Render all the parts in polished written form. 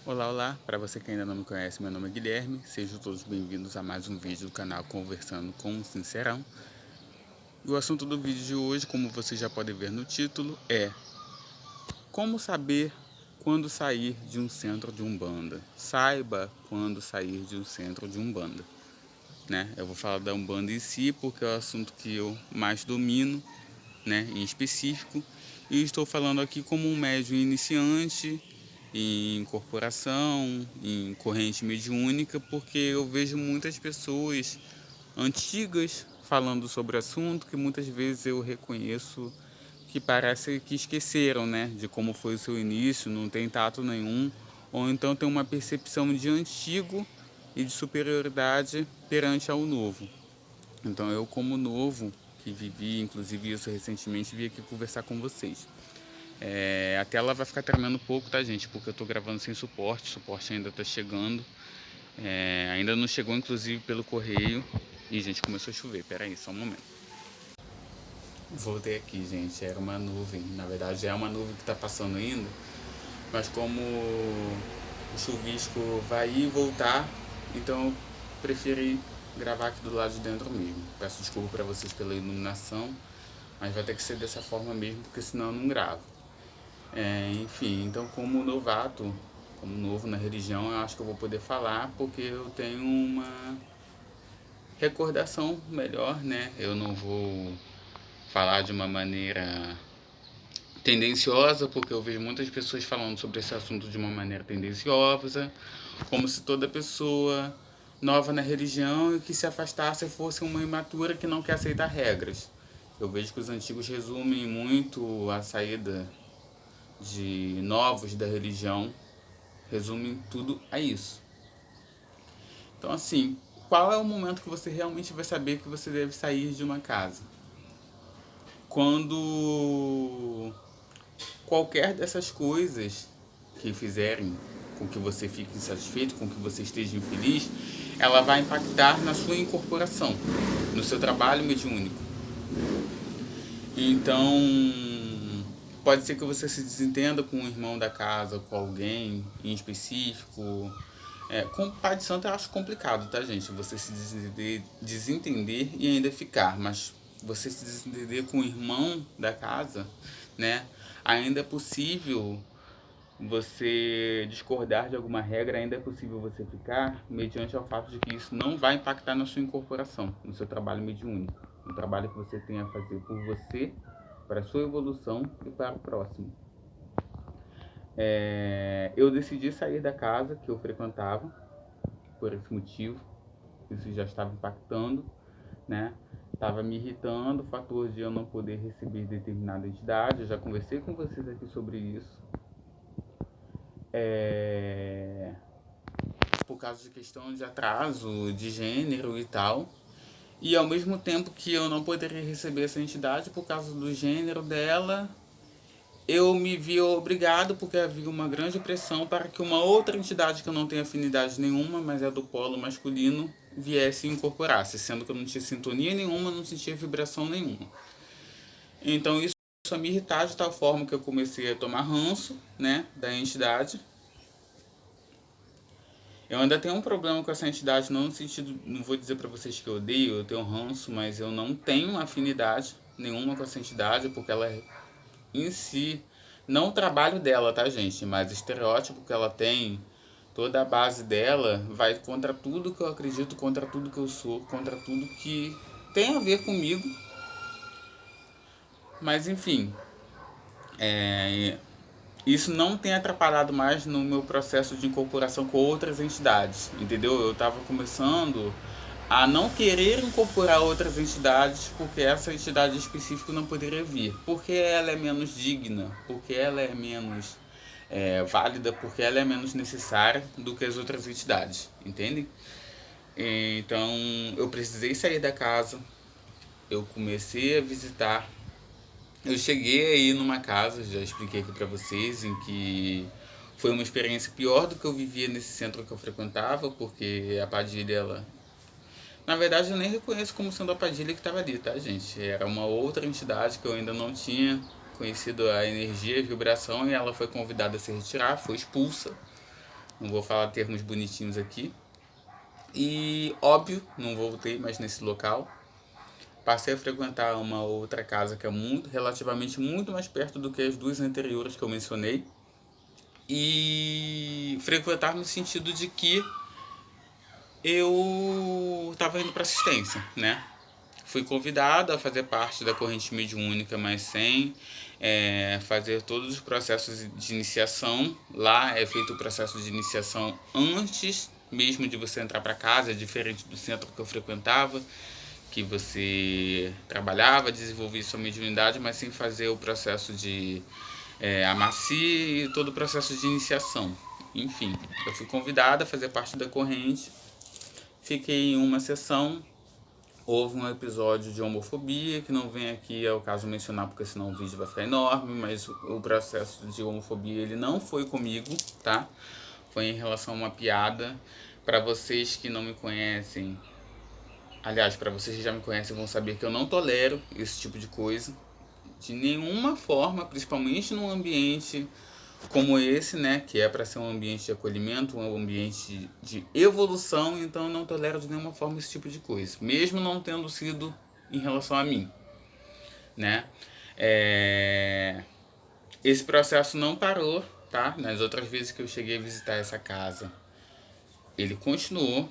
Olá, olá! Para você que ainda não me conhece, meu nome é Guilherme. Sejam todos bem-vindos a mais um vídeo do canal Conversando com o Sincerão. E o assunto do vídeo de hoje, como você já pode ver no título, é como saber quando sair de um centro de Umbanda. Saiba quando sair de um centro de Umbanda, né? Eu vou falar da Umbanda em si, porque é o assunto que eu mais domino, né, em específico. E estou falando aqui como um médium iniciante em incorporação, em corrente mediúnica, porque eu vejo muitas pessoas antigas falando sobre o assunto que muitas vezes eu reconheço que parece que esqueceram, né, de como foi o seu início, não tem tato nenhum, ou então tem uma percepção de antigo e de superioridade perante ao novo. Então eu, como novo, que vivi inclusive isso recentemente, vim aqui conversar com vocês. A tela vai ficar tremendo um pouco, tá, gente? Porque eu tô gravando sem suporte, o suporte ainda tá chegando. Ainda não chegou, inclusive, pelo correio. E, gente, começou a chover. Pera aí, só um momento. Voltei aqui, gente. Era uma nuvem. Na verdade, é uma nuvem que tá passando ainda. Mas como o chuvisco vai ir e voltar, então eu preferi gravar aqui do lado de dentro mesmo. Peço desculpa para vocês pela iluminação, mas vai ter que ser dessa forma mesmo, porque senão eu não gravo. Enfim, então como novato, como novo na religião, eu acho que eu vou poder falar porque eu tenho uma recordação melhor, né? Eu não vou falar de uma maneira tendenciosa, porque eu vejo muitas pessoas falando sobre esse assunto de uma maneira tendenciosa, como se toda pessoa nova na religião e que se afastasse fosse uma imatura que não quer aceitar regras. Eu vejo que os antigos resumem muito a saída de novos da religião, resumem tudo a isso. Então, assim, qual é o momento que você realmente vai saber que você deve sair de uma casa? Quando qualquer dessas coisas que fizerem com que você fique insatisfeito, com que você esteja infeliz, ela vai impactar na sua incorporação, no seu trabalho mediúnico. Então, pode ser que você se desentenda com um irmão da casa, com alguém em específico. Com o pai de santo eu acho complicado, tá, gente? Você se desentender e ainda ficar, mas você se desentender com o irmão da casa, né? Ainda é possível você discordar de alguma regra, ainda é possível você ficar, mediante ao fato de que isso não vai impactar na sua incorporação, no seu trabalho mediúnico, no trabalho que você tem a fazer por você, para a sua evolução e para o próximo. Eu decidi sair da casa que eu frequentava por esse motivo. Isso já estava impactando, né? Estava me irritando o fator de eu não poder receber determinada entidade. Eu já conversei com vocês aqui sobre isso. Por causa de questão de atraso de gênero e tal. E ao mesmo tempo que eu não poderia receber essa entidade por causa do gênero dela, eu me via obrigado, porque havia uma grande pressão para que uma outra entidade que eu não tenho afinidade nenhuma, mas é do polo masculino, viesse e incorporasse, sendo que eu não tinha sintonia nenhuma, não sentia vibração nenhuma. Então isso começou a me irritar de tal forma que eu comecei a tomar ranço, né, da entidade. Eu ainda tenho um problema com essa entidade, não no sentido, não vou dizer para vocês que eu odeio, eu tenho ranço, mas eu não tenho afinidade nenhuma com essa entidade, porque ela em si, não o trabalho dela, tá, gente, mas o estereótipo que ela tem, toda a base dela vai contra tudo que eu acredito, contra tudo que eu sou, contra tudo que tem a ver comigo. Mas enfim, isso não tem atrapalhado mais no meu processo de incorporação com outras entidades, entendeu? Eu estava começando a não querer incorporar outras entidades porque essa entidade específica não poderia vir, porque ela é menos digna, porque ela é menos válida, porque ela é menos necessária do que as outras entidades, entendem? Então eu precisei sair da casa, eu comecei a visitar. Eu cheguei aí numa casa, já expliquei aqui pra vocês, em que foi uma experiência pior do que eu vivia nesse centro que eu frequentava, porque a Padilha, ela... Na verdade, eu nem reconheço como sendo a Padilha que estava ali, tá, gente? Era uma outra entidade que eu ainda não tinha conhecido a energia, a vibração, e ela foi convidada a se retirar, foi expulsa, não vou falar termos bonitinhos aqui. E, óbvio, não voltei mais nesse local. Passei a frequentar uma outra casa que é relativamente muito mais perto do que as duas anteriores que eu mencionei. E frequentar no sentido de que eu estava indo para assistência, né? Fui convidado a fazer parte da corrente mediúnica, mas sem fazer todos os processos de iniciação. Lá é feito o processo de iniciação antes mesmo de você entrar para casa, é diferente do centro que eu frequentava, que você trabalhava, desenvolvia sua mediunidade, mas sem fazer o processo de amacia e todo o processo de iniciação. Enfim, eu fui convidado a fazer parte da corrente, fiquei em uma sessão. Houve um episódio de homofobia, que não vem aqui ao caso mencionar, porque senão o vídeo vai ficar enorme, mas o processo de homofobia ele não foi comigo, tá? Foi em relação a uma piada. Para vocês que não me conhecem, aliás, para vocês que já me conhecem, vão saber que eu não tolero esse tipo de coisa, de nenhuma forma, principalmente num ambiente como esse, né, que é para ser um ambiente de acolhimento, um ambiente de evolução, então eu não tolero de nenhuma forma esse tipo de coisa, mesmo não tendo sido em relação a mim, né? Esse processo não parou, tá? Nas outras vezes que eu cheguei a visitar essa casa, ele continuou,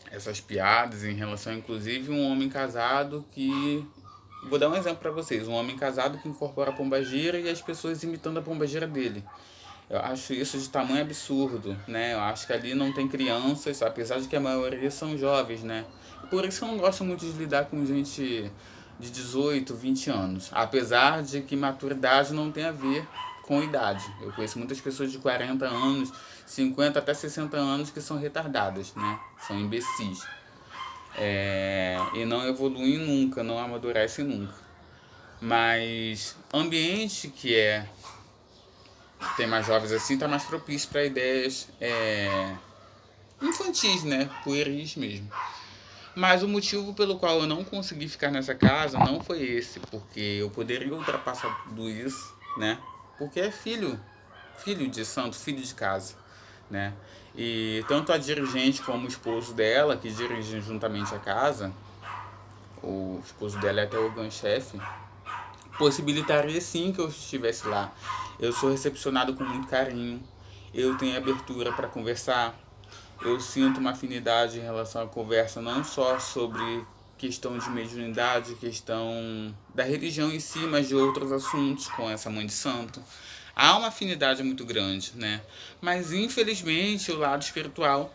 essas piadas em relação, inclusive, a um homem casado que... Vou dar um exemplo para vocês. Um homem casado que incorpora a pombagira e as pessoas imitando a pombagira dele. Eu acho isso de tamanho absurdo, né? Eu acho que ali não tem crianças, apesar de que a maioria são jovens, né? Por isso eu não gosto muito de lidar com gente de 18, 20 anos. Apesar de que maturidade não tem a ver com idade. Eu conheço muitas pessoas de 40 anos, 50 até 60 anos que são retardadas, né? São imbecis. E não evoluem nunca, não amadurecem nunca. Mas ambiente que tem mais jovens assim, tá mais propício para ideias infantis, né? Pueris mesmo. Mas o motivo pelo qual eu não consegui ficar nessa casa não foi esse, porque eu poderia ultrapassar tudo isso, né? Porque é filho de santo, filho de casa, né? E tanto a dirigente como o esposo dela, que dirigem juntamente a casa, o esposo dela é até o organ-chefe, possibilitaria sim que eu estivesse lá. Eu sou recepcionado com muito carinho, eu tenho abertura para conversar, eu sinto uma afinidade em relação à conversa, não só sobre questão de mediunidade, questão da religião em si, mas de outros assuntos, com essa mãe de santo. Há uma afinidade muito grande, né? Mas infelizmente o lado espiritual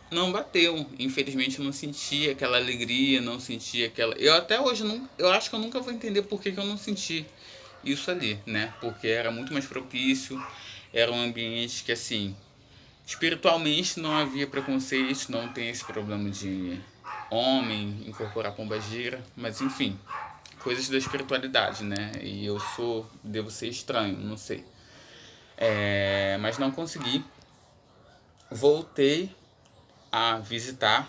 não bateu. Infelizmente eu não senti aquela alegria, não senti aquela... Eu até hoje não, eu acho que eu nunca vou entender por que eu não senti isso ali, né? Porque era muito mais propício, era um ambiente que assim, espiritualmente não havia preconceito, não tem esse problema de homem incorporar pombagira, mas enfim, coisas da espiritualidade, né? E devo ser estranho, não sei. Mas não consegui. Voltei a visitar,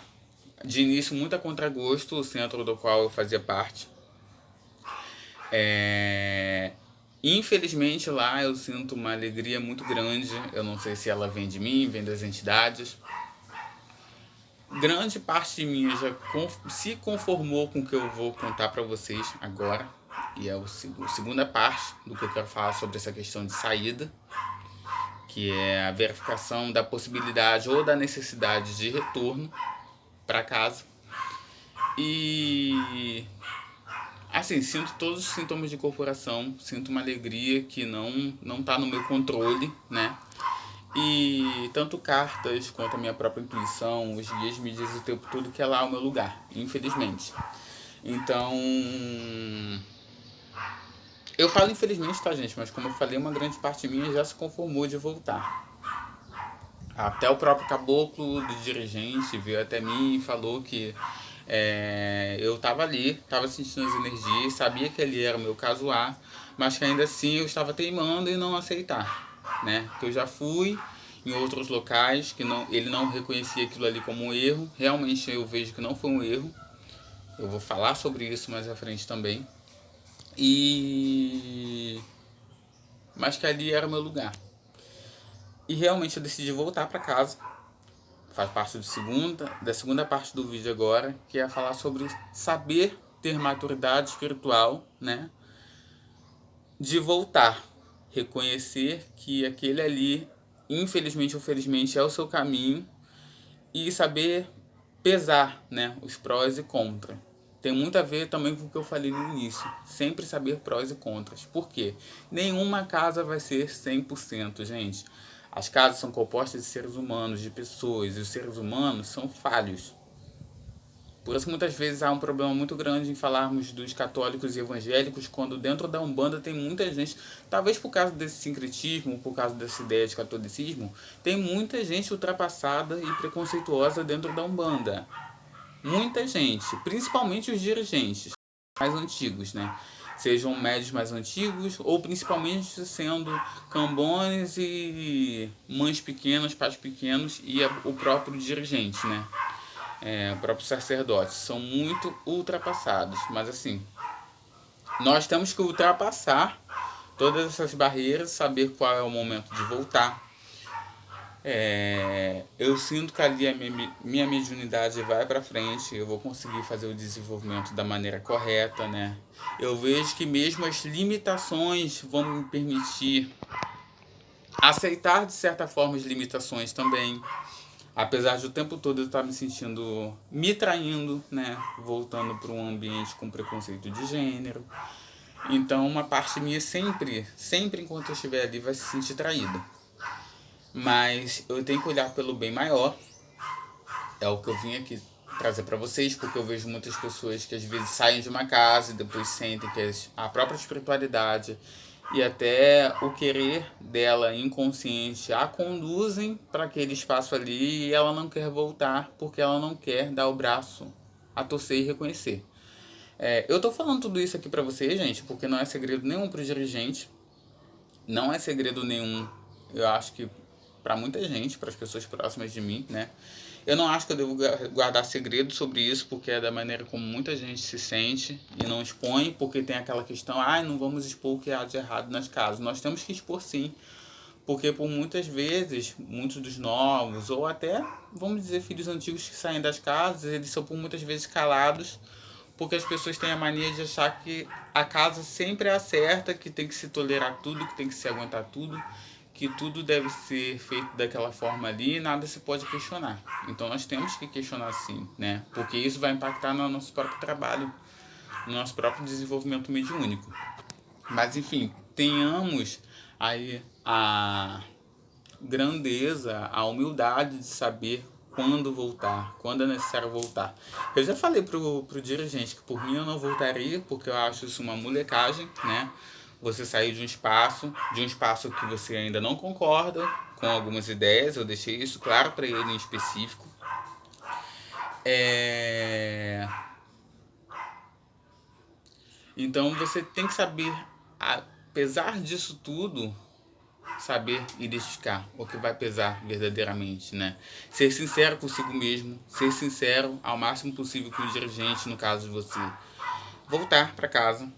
de início muito a contragosto, o centro do qual eu fazia parte. Infelizmente lá eu sinto uma alegria muito grande, eu não sei se ela vem de mim, vem das entidades. Grande parte de mim já se conformou com o que eu vou contar para vocês agora, e é a segunda parte do que eu quero falar sobre essa questão de saída, que é a verificação da possibilidade ou da necessidade de retorno para casa. E assim, sinto todos os sintomas de incorporação, sinto uma alegria que não está no meu controle, né? E tanto cartas quanto a minha própria intuição, os guias me dizem o tempo todo que é lá o meu lugar, infelizmente. Então, eu falo infelizmente, tá, gente? Mas como eu falei, uma grande parte minha já se conformou de voltar. Até o próprio caboclo do dirigente veio até mim e falou que eu estava ali, estava sentindo as energias, sabia que ali era o meu caso A, mas que ainda assim eu estava teimando em não aceitar, né? Que eu já fui em outros locais que ele não reconhecia aquilo ali como um erro. Realmente eu vejo que não foi um erro. Eu vou falar sobre isso mais à frente também. Mas que ali era o meu lugar. E realmente eu decidi voltar para casa. Faz parte da segunda parte do vídeo agora, que é falar sobre saber ter maturidade espiritual, né? De voltar, reconhecer que aquele ali, infelizmente ou felizmente, é o seu caminho e saber pesar, né, os prós e contras. Tem muito a ver também com o que eu falei no início, sempre saber prós e contras. Por quê? Nenhuma casa vai ser 100%, gente. As casas são compostas de seres humanos, de pessoas, e os seres humanos são falhos. Por isso que muitas vezes há um problema muito grande em falarmos dos católicos e evangélicos, quando dentro da Umbanda tem muita gente, talvez por causa desse sincretismo, por causa dessa ideia de catolicismo, tem muita gente ultrapassada e preconceituosa dentro da Umbanda. Muita gente, principalmente os dirigentes mais antigos, né? Sejam médios mais antigos ou principalmente sendo cambones e mães pequenas, pais pequenos e o próprio dirigente, né? O próprio sacerdote, são muito ultrapassados. Mas assim, nós temos que ultrapassar todas essas barreiras, saber qual é o momento de voltar. Eu sinto que ali a minha mediunidade vai para frente, eu vou conseguir fazer o desenvolvimento da maneira correta, né? Eu vejo que mesmo as limitações vão me permitir aceitar de certa forma as limitações também. Apesar de o tempo todo eu estar me sentindo, me traindo, né? Voltando para um ambiente com preconceito de gênero. Então uma parte minha sempre enquanto eu estiver ali vai se sentir traída. Mas eu tenho que olhar pelo bem maior. É o que eu vim aqui trazer para vocês, porque eu vejo muitas pessoas que às vezes saem de uma casa e depois sentem que a própria espiritualidade e até o querer dela inconsciente a conduzem para aquele espaço ali e ela não quer voltar porque ela não quer dar o braço a torcer e reconhecer. Eu tô falando tudo isso aqui para vocês, gente, porque não é segredo nenhum pro dirigente, não é segredo nenhum, eu acho que para muita gente, para as pessoas próximas de mim, né? Eu não acho que eu devo guardar segredo sobre isso, porque é da maneira como muita gente se sente e não expõe, porque tem aquela questão, não vamos expor o que há de errado nas casas. Nós temos que expor sim, porque por muitas vezes, muitos dos novos, ou até, vamos dizer, filhos antigos que saem das casas, eles são por muitas vezes calados, porque as pessoas têm a mania de achar que a casa sempre é a certa, que tem que se tolerar tudo, que tem que se aguentar tudo, que tudo deve ser feito daquela forma ali e nada se pode questionar. Então nós temos que questionar sim, né? Porque isso vai impactar no nosso próprio trabalho, no nosso próprio desenvolvimento mediúnico. Mas enfim, tenhamos aí a grandeza, a humildade de saber quando voltar, quando é necessário voltar. Eu já falei pro dirigente que por mim eu não voltaria, porque eu acho isso uma molecagem, né? Você sair de um espaço que você ainda não concorda com algumas ideias, eu deixei isso claro para ele em específico. Então você tem que saber, apesar disso tudo, saber identificar o que vai pesar verdadeiramente, né? Ser sincero consigo mesmo, ser sincero ao máximo possível com o dirigente, no caso de você voltar para casa,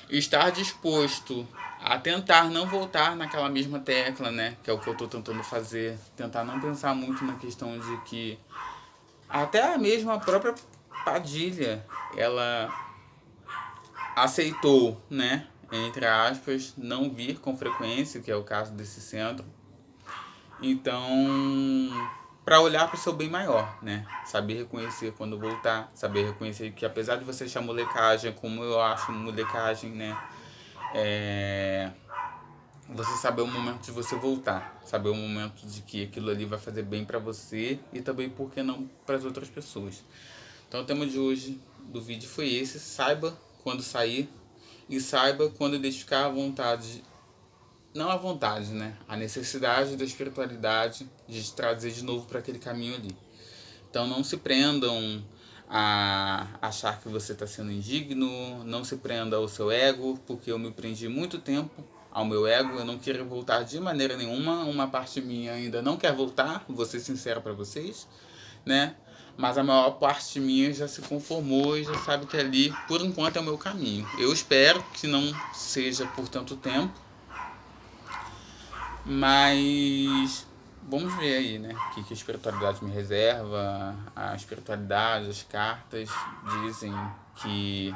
e estar disposto a tentar não voltar naquela mesma tecla, né? Que é o que eu estou tentando fazer, tentar não pensar muito na questão de que até mesmo a própria Padilha, ela aceitou, né? Entre aspas, não vir com frequência, que é o caso desse centro. Então, para olhar para o seu bem maior, né? Saber reconhecer quando voltar, saber reconhecer que apesar de você achar molecagem, como eu acho molecagem, né? Você saber o momento de você voltar, saber o momento de que aquilo ali vai fazer bem para você e também, por que não, para as outras pessoas. Então o tema de hoje do vídeo foi esse: saiba quando sair e saiba quando identificar a vontade, não a vontade, né? A necessidade da espiritualidade de te trazer de novo para aquele caminho ali. Então não se prendam a achar que você está sendo indigno, não se prenda ao seu ego, porque eu me prendi muito tempo ao meu ego, eu não quero voltar de maneira nenhuma, uma parte minha ainda não quer voltar, vou ser sincero para vocês, né? Mas a maior parte minha já se conformou e já sabe que ali, por enquanto, é o meu caminho. Eu espero que não seja por tanto tempo, Mas vamos ver aí, né? O que a espiritualidade me reserva. A espiritualidade, as cartas dizem que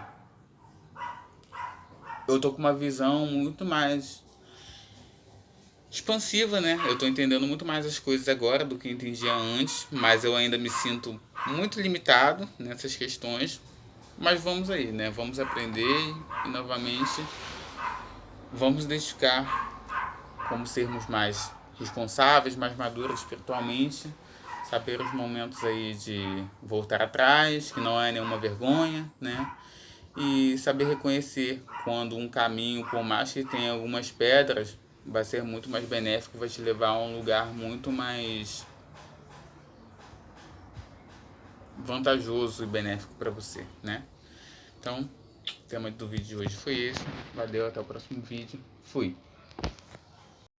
eu tô com uma visão muito mais expansiva, né? Eu tô entendendo muito mais as coisas agora do que entendia antes, mas eu ainda me sinto muito limitado nessas questões. Mas vamos aí, né? Vamos aprender e novamente vamos identificar como sermos mais responsáveis, mais maduros espiritualmente, saber os momentos aí de voltar atrás, que não é nenhuma vergonha, né? E saber reconhecer quando um caminho, por mais que tenha algumas pedras, vai ser muito mais benéfico, vai te levar a um lugar muito mais vantajoso e benéfico para você, né? Então, o tema do vídeo de hoje foi esse. Valeu, até o próximo vídeo. Fui!